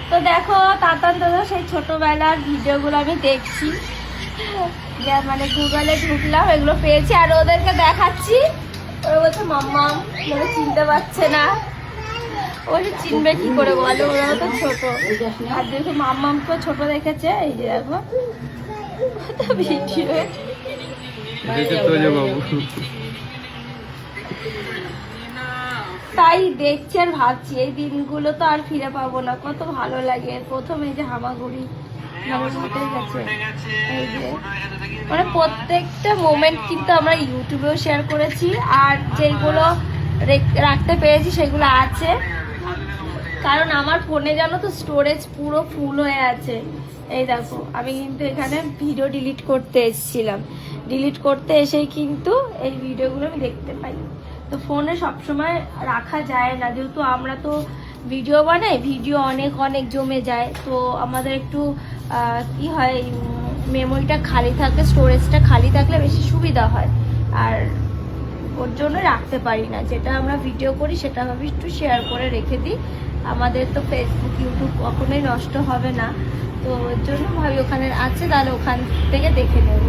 তো দেখো তাতান দাদা সেই ছোটবেলার ভিডিওগুলো আমি দেখছি, মানে গুগলে ঢুকলাম এগুলো পেয়েছি আর ওদেরকে দেখাচ্ছি। ওরা বলছে মাম্মা, ওরা চিনতে পারছে না। ওই চিনবে কি করে বলো, ওরা তো ছোট। আর দেখো মাম্মামকে ছোট দেখেছে, এই যে দেখো ভিডিও। তাই দেখছি আর ভাবছি এই দিনগুলো তো আর ফিরে পাবো না, কত ভালো লাগে। প্রথম এই যে হামাগুড়ি গেছে, এই যে মানে প্রত্যেকটা মোমেন্ট কিন্তু আমরা ইউটিউবেও শেয়ার করেছি, আর যেগুলো রাখতে পেরেছি সেগুলো আছে। কারণ আমার ফোনে জানো তো স্টোরেজ পুরো ফুল হয়ে আছে। এই দেখো আমি কিন্তু এখানে ভিডিও ডিলিট করতে এসেছিলাম, ডিলিট করতে এসেই কিন্তু এই ভিডিওগুলো আমি দেখতে পাই। তো ফোনে সবসময় রাখা যায় না, যেহেতু আমরা তো ভিডিও বানাই, ভিডিও অনেক অনেক জমে যায়। তো আমাদের একটু কি হয়, মেমোরিটা খালি থাকলে, স্টোরেজটা খালি থাকলে বেশি সুবিধা হয়। আর ওর জন্য রাখতে পারি না, যেটা আমরা ভিডিও করি সেটা ভাবি একটু শেয়ার করে রেখে দিই। আমাদের তো ফেসবুক ইউটিউব কখনোই নষ্ট হবে না, তো ওর জন্য ভাবি ওখানে আছে, তাহলে ওখান থেকে দেখে নেব।